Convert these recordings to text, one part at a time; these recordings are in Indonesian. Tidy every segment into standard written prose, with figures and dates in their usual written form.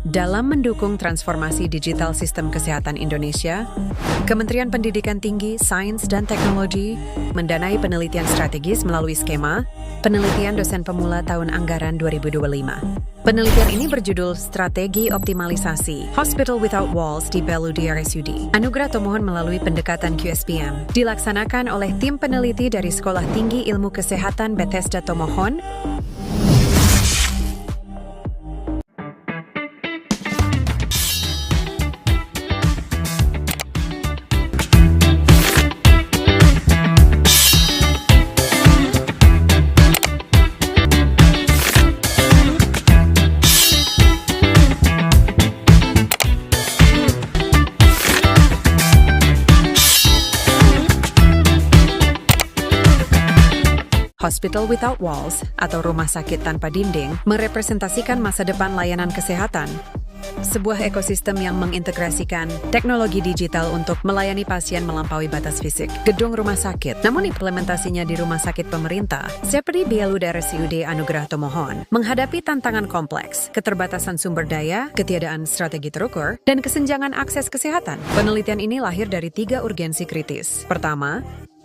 Dalam mendukung transformasi digital sistem kesehatan Indonesia, Kementerian Pendidikan Tinggi, Sains, dan Teknologi mendanai penelitian strategis melalui skema Penelitian Dosen Pemula Tahun Anggaran 2025. Penelitian ini berjudul Strategi Optimalisasi Hospital Without Walls di BELUD RSUD. Anugerah Tomohon melalui pendekatan QSPM dilaksanakan oleh tim peneliti dari Sekolah Tinggi Ilmu Kesehatan Bethesda Tomohon. Hospital Without Walls atau rumah sakit tanpa dinding merepresentasikan masa depan layanan kesehatan. Sebuah ekosistem yang mengintegrasikan teknologi digital untuk melayani pasien melampaui batas fisik gedung rumah sakit. Namun implementasinya di rumah sakit pemerintah, seperti BELUD RSUD Anugerah Tomohon, menghadapi tantangan kompleks, keterbatasan sumber daya, ketiadaan strategi terukur, dan kesenjangan akses kesehatan. Penelitian ini lahir dari 3 urgensi kritis. Pertama,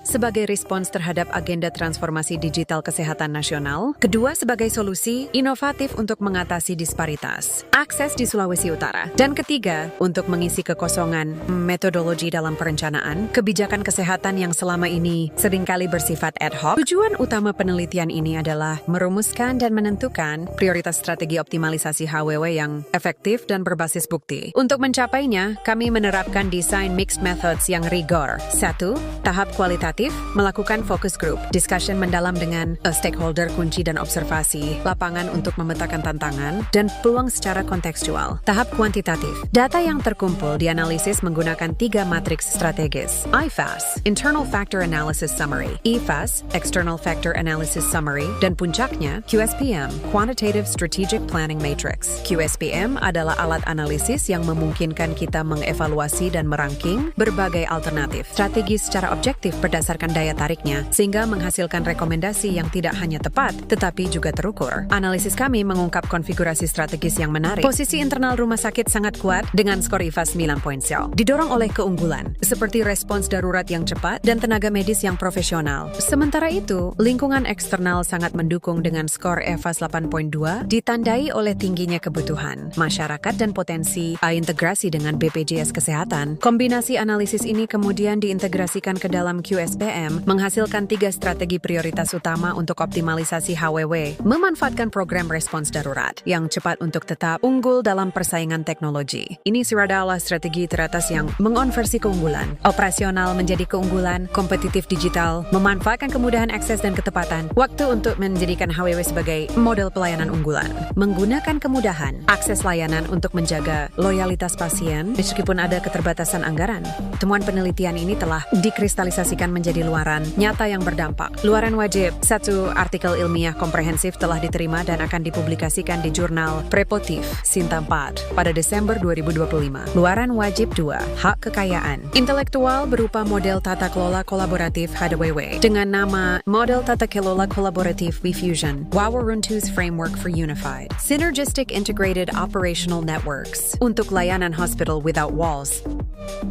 sebagai respons terhadap agenda transformasi digital kesehatan nasional. Kedua, sebagai solusi inovatif untuk mengatasi disparitas akses di Sulawesi Utara. Dan ketiga, untuk mengisi kekosongan metodologi dalam perencanaan kebijakan kesehatan yang selama ini seringkali bersifat ad hoc. Tujuan utama penelitian ini adalah merumuskan dan menentukan prioritas strategi optimalisasi HWW yang efektif dan berbasis bukti. Untuk mencapainya, kami menerapkan desain mixed methods yang rigor. 1. Tahap kualitatif, melakukan focus group, discussion mendalam dengan stakeholder kunci dan observasi lapangan untuk memetakan tantangan dan peluang secara kontekstual. Tahap kuantitatif, data yang terkumpul dianalisis menggunakan 3 matriks strategis. IFAS, Internal Factor Analysis Summary, EFAS, External Factor Analysis Summary, dan puncaknya QSPM, Quantitative Strategic Planning Matrix. QSPM adalah alat analisis yang memungkinkan kita mengevaluasi dan meranking berbagai alternatif strategi secara objektif berdasarkan daya tariknya, sehingga menghasilkan rekomendasi yang tidak hanya tepat, tetapi juga terukur. Analisis kami mengungkap konfigurasi strategis yang menarik. Posisi internal rumah sakit sangat kuat dengan skor IFAS 9.0. Didorong oleh keunggulan, seperti respons darurat yang cepat dan tenaga medis yang profesional. Sementara itu, lingkungan eksternal sangat mendukung dengan skor IFAS 8.2, ditandai oleh tingginya kebutuhan masyarakat dan potensi integrasi dengan BPJS Kesehatan. Kombinasi analisis ini kemudian diintegrasikan ke dalam QSPM, menghasilkan 3 strategi prioritas utama untuk optimalisasi HWW, memanfaatkan program respons darurat yang cepat untuk tetap unggul dalam persaingan teknologi. Ini adalah strategi teratas yang mengonversi keunggulan, operasional menjadi keunggulan, kompetitif digital, memanfaatkan kemudahan akses dan ketepatan, waktu untuk menjadikan HWW sebagai model pelayanan unggulan, menggunakan kemudahan, akses layanan untuk menjaga loyalitas pasien, meskipun ada keterbatasan anggaran. Temuan penelitian ini telah dikristalisasikan menjadi luaran nyata yang berdampak. Luaran wajib, 1 artikel ilmiah komprehensif telah diterima dan akan dipublikasikan di jurnal Prepotif Sinta 4 pada Desember 2025. Luaran wajib 2, hak kekayaan intelektual berupa model tata kelola kolaboratif HWW dengan nama Model Tata Kelola Kolaboratif WeFusion, Wawaruntu's Framework for Unified Synergistic Integrated Operational Networks untuk layanan Hospital Without Walls.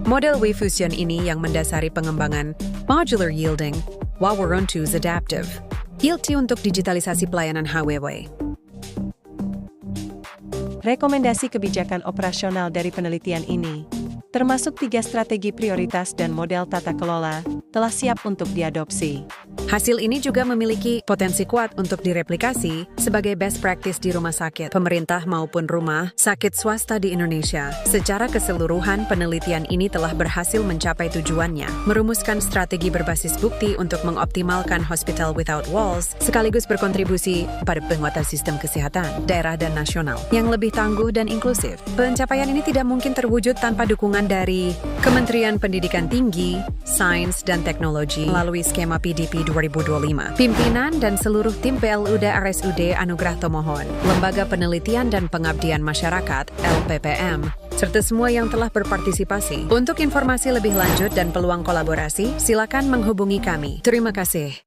Model WeFusion ini yang mendasari pengembangan modular yielding, Wawaruntu's Adaptive Yieldty untuk digitalisasi pelayanan HWW. Rekomendasi kebijakan operasional dari penelitian ini, termasuk 3 strategi prioritas dan model tata kelola, telah siap untuk diadopsi. Hasil ini juga memiliki potensi kuat untuk direplikasi sebagai best practice di rumah sakit pemerintah maupun rumah sakit swasta di Indonesia. Secara keseluruhan, penelitian ini telah berhasil mencapai tujuannya, merumuskan strategi berbasis bukti untuk mengoptimalkan Hospital Without Walls, sekaligus berkontribusi pada penguatan sistem kesehatan daerah dan nasional yang lebih tangguh dan inklusif. Pencapaian ini tidak mungkin terwujud tanpa dukungan dari Kementerian Pendidikan Tinggi, Sains, dan Teknologi melalui skema PDP 2025. Pimpinan dan seluruh tim BELUD RSUD Anugerah Tomohon, Lembaga Penelitian dan Pengabdian Masyarakat (LPPM), serta semua yang telah berpartisipasi. Untuk informasi lebih lanjut dan peluang kolaborasi, silakan menghubungi kami. Terima kasih.